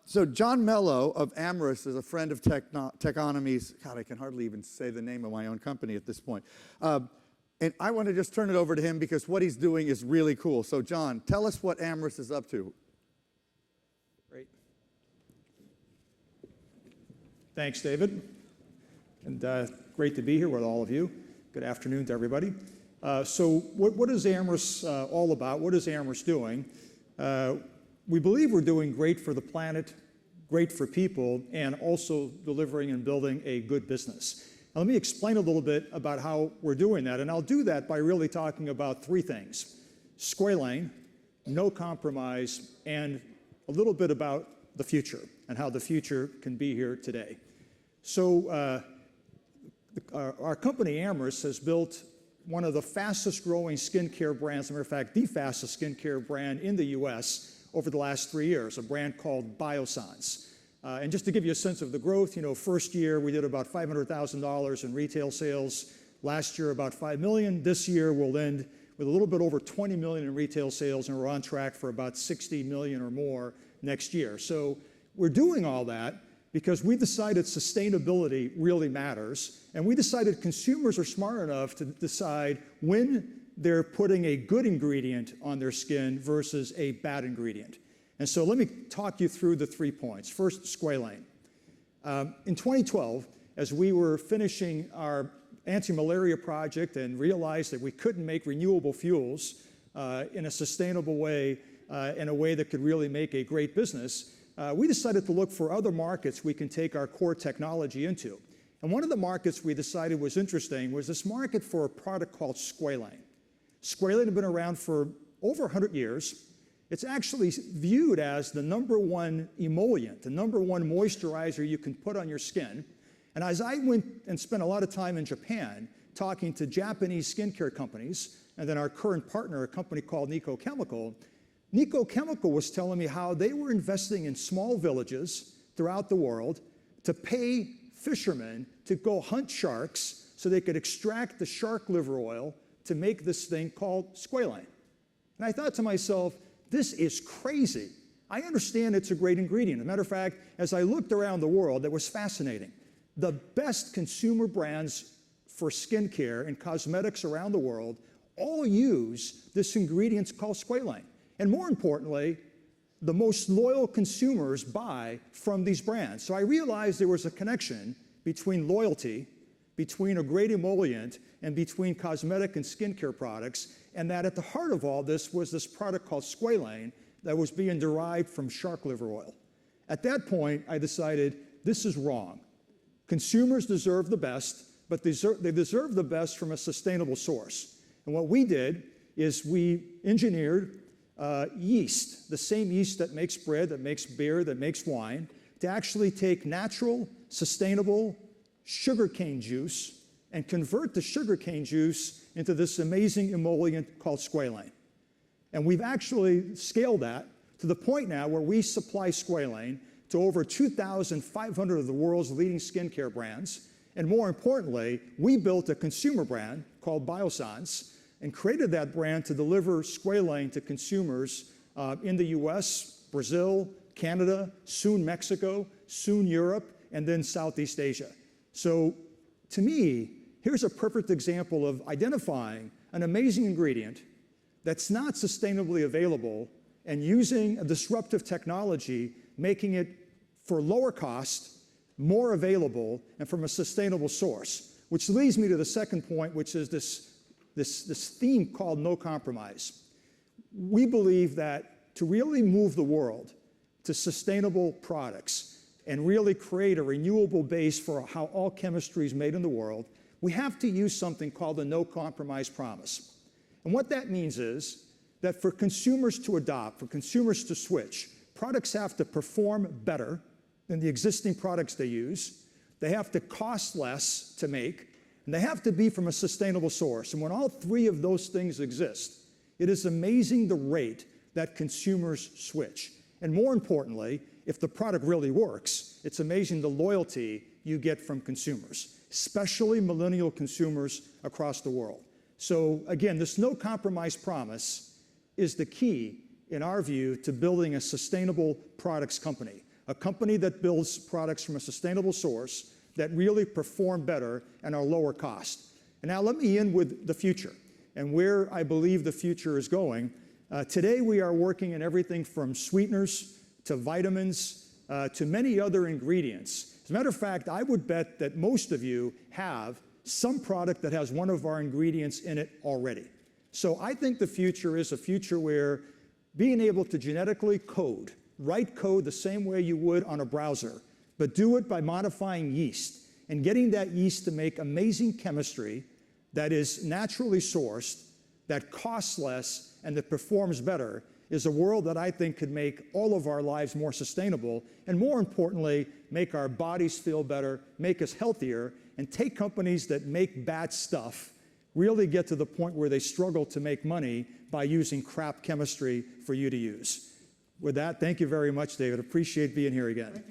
So John Mello of Amyris is a friend of Techonomy's. God, I can hardly even say the name of my own company at this point. And I want to just turn it over to him because what he's doing is really cool. So John, tell us what Amyris is up to. Great. Thanks, David. And great to be here with all of you. Good afternoon to everybody. So what is Amyris all about? What is Amyris doing? We believe we're doing great for the planet, great for people, and also delivering and building a good business. Now, let me explain a little bit about how we're doing that, and I'll do that by really talking about three things: squalane, no compromise, and a little bit about the future and how the future can be here today. So our company, Amyris, has built one of the fastest growing skincare brands, as a matter of fact, the fastest skincare brand in the US over the last 3 years, a brand called Biossance. And just to give you a sense of the growth, first year we did about $500,000 in retail sales. Last year about $5 million. This year we'll end with a little bit over $20 million in retail sales, and we're on track for about $60 million or more next year. So we're doing all that because we decided sustainability really matters, and we decided consumers are smart enough to decide when they're putting a good ingredient on their skin versus a bad ingredient. And so let me talk you through the 3 points. First, squalane. In 2012, as we were finishing our anti-malaria project and realized that we couldn't make renewable fuels in a sustainable way, in a way that could really make a great business, we decided to look for other markets we can take our core technology into. And one of the markets we decided was interesting was this market for a product called squalane. Squalane had been around for over 100 years. It's actually viewed as the #1 emollient, the #1 moisturizer you can put on your skin. And as I went and spent a lot of time in Japan talking to Japanese skincare companies, and then our current partner, a company called Nikko Chemical was telling me how they were investing in small villages throughout the world to pay fishermen to go hunt sharks so they could extract the shark liver oil to make this thing called squalane. And I thought to myself, this is crazy. I understand it's a great ingredient. As a matter of fact, as I looked around the world, it was fascinating. The best consumer brands for skincare and cosmetics around the world all use this ingredient called squalane. And more importantly, the most loyal consumers buy from these brands. So I realized there was a connection between loyalty, between a great emollient, and between cosmetic and skincare products, and that at the heart of all this was this product called squalane that was being derived from shark liver oil. At that point, I decided this is wrong. Consumers deserve the best, but they deserve the best from a sustainable source. And what we did is we engineered yeast, the same yeast that makes bread, that makes beer, that makes wine, to actually take natural, sustainable sugarcane juice and convert the sugarcane juice into this amazing emollient called squalane. And we've actually scaled that to the point now where we supply squalane to over 2,500 of the world's leading skincare brands. And more importantly, we built a consumer brand called Biossance and created that brand to deliver squalane to consumers in the US, Brazil, Canada, soon Mexico, soon Europe, and then Southeast Asia. So to me, here's a perfect example of identifying an amazing ingredient that's not sustainably available and using a disruptive technology, making it for lower cost, more available, and from a sustainable source. Which leads me to the second point, which is this theme called no compromise. We believe that to really move the world to sustainable products and really create a renewable base for how all chemistry is made in the world, we have to use something called the no compromise promise. And what that means is that for consumers to adopt, for consumers to switch, products have to perform better than the existing products they use, they have to cost less to make, and they have to be from a sustainable source. And when all three of those things exist, it is amazing the rate that consumers switch. And more importantly, if the product really works, it's amazing the loyalty you get from consumers, especially millennial consumers across the world. So again, this no compromise promise is the key in our view, to building a sustainable products company, a company that builds products from a sustainable source that really perform better and are lower cost. And now let me end with the future and where I believe the future is going. Today we are working in everything from sweeteners to vitamins to many other ingredients. As a matter of fact, I would bet that most of you have some product that has one of our ingredients in it already. So I think the future is a future where being able to genetically code, write code the same way you would on a browser, but do it by modifying yeast and getting that yeast to make amazing chemistry that is naturally sourced, that costs less, and that performs better, is a world that I think could make all of our lives more sustainable, and more importantly, make our bodies feel better, make us healthier, and take companies that make bad stuff really get to the point where they struggle to make money by using crap chemistry for you to use. With that, thank you very much, David. Appreciate being here again.